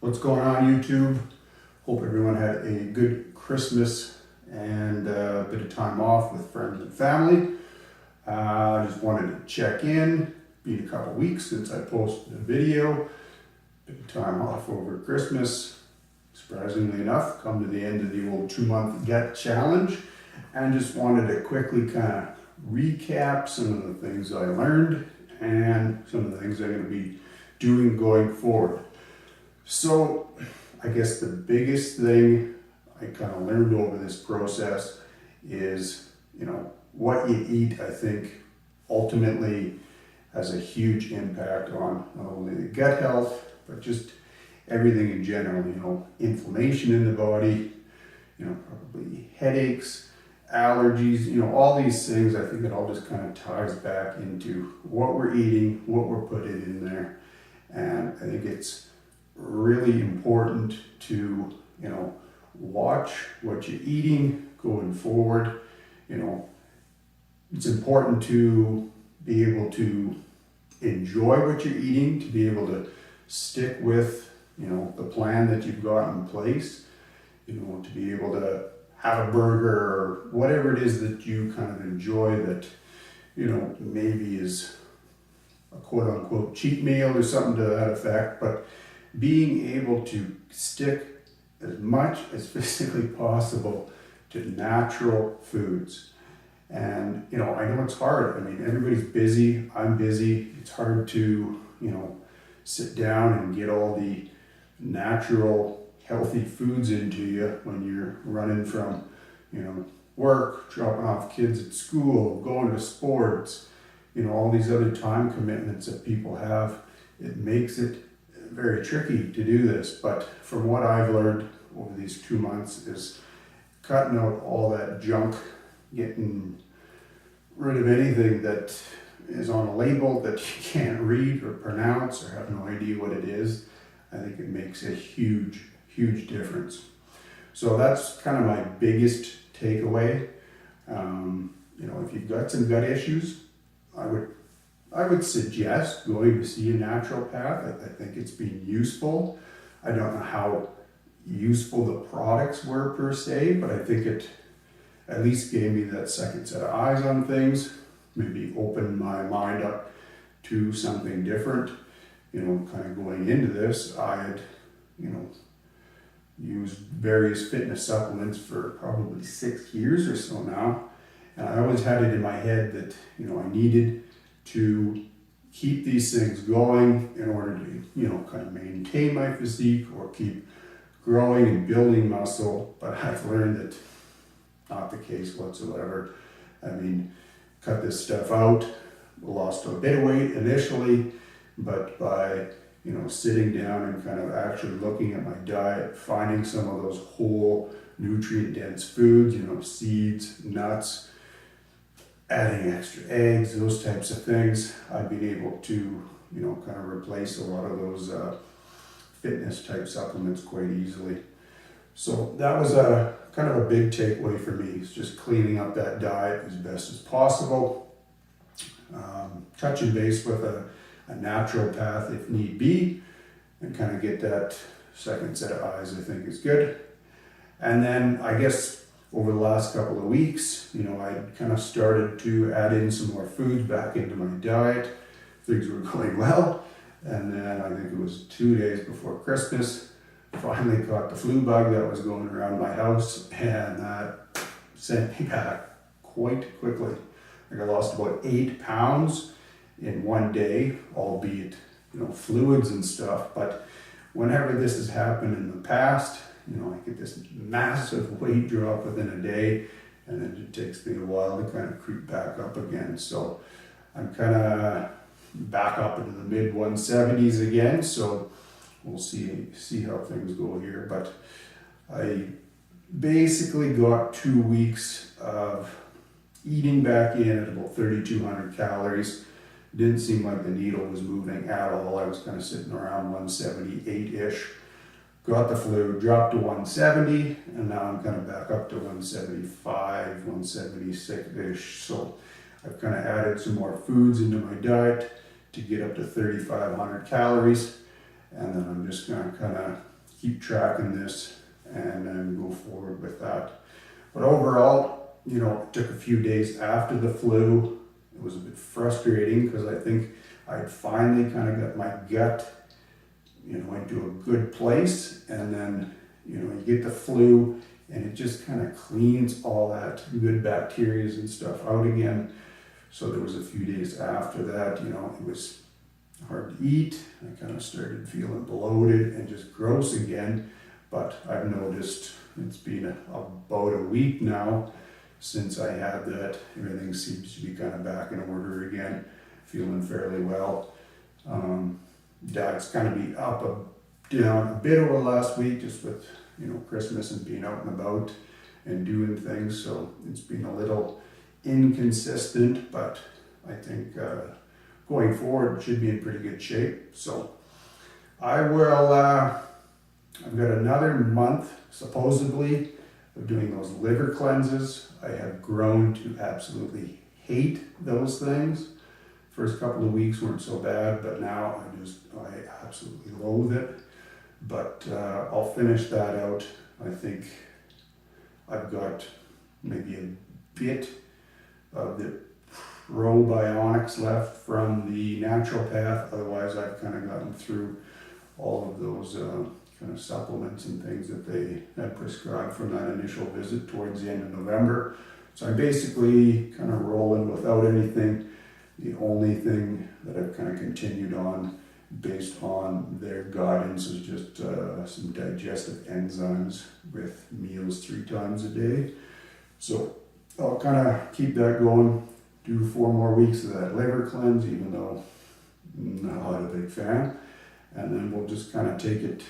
What's going on, YouTube? Hope everyone had a good Christmas and a bit of time off with friends and family. I just wanted to check in. Been a couple weeks since I posted a video. Bit of time off over Christmas. Surprisingly enough, come to the end of the old 2-month gut challenge, and just wanted to quickly kind of recap some of the things I learned and some of the things I'm going to be doing going forward. So I guess the biggest thing I kind of learned over this process is, what you eat, I think, ultimately has a huge impact on not only the gut health, but just everything in general, inflammation in the body, probably headaches, allergies, all these things. I think it all just kind of ties back into what we're eating, what we're putting in there. And I think it's really important to, watch what you're eating going forward. It's important to be able to enjoy what you're eating, to be able to stick with, the plan that you've got in place, to be able to have a burger or whatever it is that you kind of enjoy that, maybe is a quote unquote cheat meal or something to that effect, but being able to stick as much as physically possible to natural foods. And, I know it's hard. I mean, everybody's busy. I'm busy. It's hard to, sit down and get all the natural, healthy foods into you when you're running from, work, dropping off kids at school, going to sports, all these other time commitments that people have. It makes it very tricky to do this, but from what I've learned over these 2 months is cutting out all that junk, getting rid of anything that is on a label that you can't read or pronounce or have no idea what it is. I think it makes a huge, huge difference. So that's kind of my biggest takeaway. If you've got some gut issues, I would suggest going to see a naturopath. I think it's been useful. I don't know how useful the products were per se, but I think it at least gave me that second set of eyes on things, maybe opened my mind up to something different. Kind of going into this, I had, used various fitness supplements for probably 6 years or so now. And I always had it in my head that, I needed to keep these things going in order to, kind of maintain my physique or keep growing and building muscle. But I've learned that not the case whatsoever. I mean, cut this stuff out, lost a bit of weight initially, but by, sitting down and kind of actually looking at my diet, finding some of those whole nutrient-dense foods, seeds, nuts, adding extra eggs, those types of things, I've been able to, kind of replace a lot of those fitness type supplements quite easily. So that was a kind of a big takeaway for me, is just cleaning up that diet as best as possible. Touching base with a naturopath if need be, and kind of get that second set of eyes, I think is good. And then I guess over the last couple of weeks, I kind of started to add in some more foods back into my diet. Things were going well. And then I think it was 2 days before Christmas, finally caught the flu bug that was going around my house, and that sent me back quite quickly. I lost about 8 pounds in 1 day, albeit, fluids and stuff. But whenever this has happened in the past, I get this massive weight drop within a day, and then it takes me a while to kind of creep back up again. So I'm kind of back up into the mid 170s again. So we'll see how things go here. But I basically got 2 weeks of eating back in at about 3,200 calories. Didn't seem like the needle was moving at all. I was kind of sitting around 178-ish. Got the flu, dropped to 170, and now I'm kind of back up to 175, 176-ish. So I've kind of added some more foods into my diet to get up to 3,500 calories. and then I'm just gonna kind of keep tracking this and then go forward with that. But overall, you know, it took a few days after the flu. It was a bit frustrating because I think I'd finally kind of got my gut, you know, into a good place, and then, you know, you get the flu and it just kind of cleans all that good bacteria and stuff out again. So there was a few days after that, you know, it was hard to eat. I kind of started feeling bloated and just gross again. But I've noticed it's been about a week now since I had that. Everything seems to be kind of back in order again, feeling fairly well. Dad's kind of been down a bit over last week just with, you know, Christmas and being out and about and doing things. So it's been a little inconsistent, but I think going forward should be in pretty good shape. So I will, I've got another month supposedly of doing those liver cleanses. I have grown to absolutely hate those things. First couple of weeks weren't so bad, but now I absolutely loathe it. But I'll finish that out. I think I've got maybe a bit of the probiotics left from the naturopath. Otherwise, I've kind of gotten through all of those kind of supplements and things that they had prescribed from that initial visit towards the end of November. So I'm basically kind of rolling without anything. The only thing that I've kind of continued on based on their guidance is just some digestive enzymes with meals 3 times a day. So I'll kind of keep that going, do 4 more weeks of that liver cleanse, even though I'm not a big fan. And then we'll just kind of take it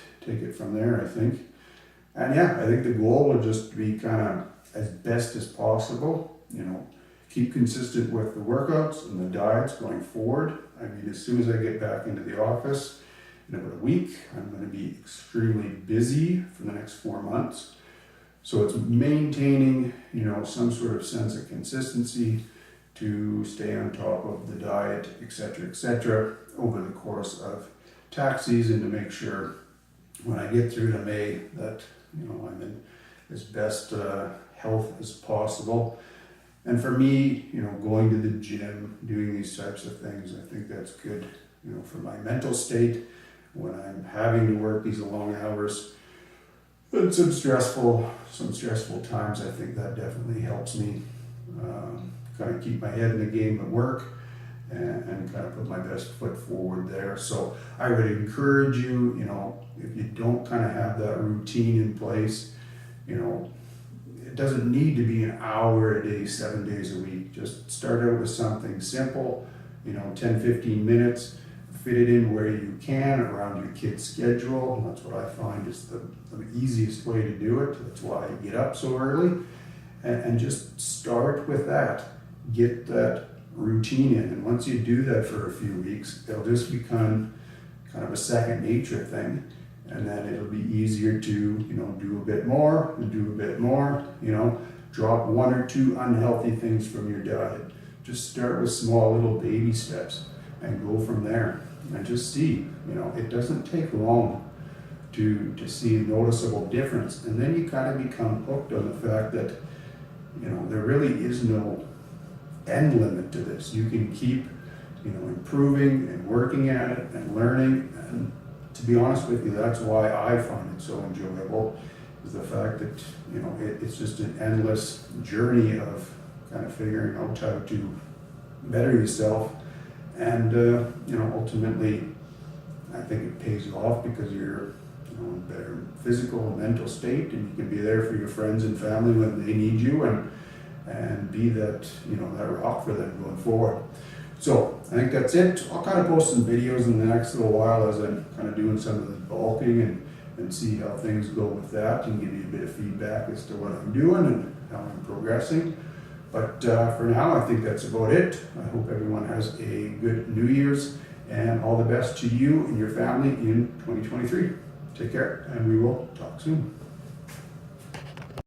from there, I think. And yeah, I think the goal will just be kind of as best as possible, you know, keep consistent with the workouts and the diets going forward. I mean, as soon as I get back into the office in about a week, I'm going to be extremely busy for the next 4 months. So it's maintaining, you know, some sort of sense of consistency to stay on top of the diet, etc., over the course of tax season to make sure when I get through to May that, you know, I'm in as best health as possible. And for me, you know, going to the gym, doing these types of things, I think that's good, you know, for my mental state when I'm having to work these long hours. And some stressful times, I think that definitely helps me kind of keep my head in the game at work and kind of put my best foot forward there. So I would encourage you, you know, if you don't kind of have that routine in place, you know, it doesn't need to be an hour a day, 7 days a week. Just start out with something simple, you know, 10, 15 minutes, fit it in where you can around your kid's schedule. And that's what I find is the easiest way to do it. That's why I get up so early. And just start with that. Get that routine in. And once you do that for a few weeks, it'll just become kind of a second nature thing. And then it'll be easier to, you know, do a bit more and do a bit more, you know, drop 1 or 2 unhealthy things from your diet. Just start with small little baby steps and go from there and just see, you know, it doesn't take long to see a noticeable difference. And then you kind of become hooked on the fact that, you know, there really is no end limit to this. You can keep, you know, improving and working at it and learning. And to be honest with you, that's why I find it so enjoyable, is the fact that, you know, it's just an endless journey of kind of figuring out how to better yourself. And, you know, ultimately, I think it pays off because you're, you know, in a better physical and mental state, and you can be there for your friends and family when they need you, and be that, you know, that rock for them going forward. So I think that's it. I'll kind of post some videos in the next little while as I'm kind of doing some of the bulking and see how things go with that, and give you a bit of feedback as to what I'm doing and how I'm progressing. But for now, I think that's about it. I hope everyone has a good New Year's, and all the best to you and your family in 2023. Take care, and we will talk soon.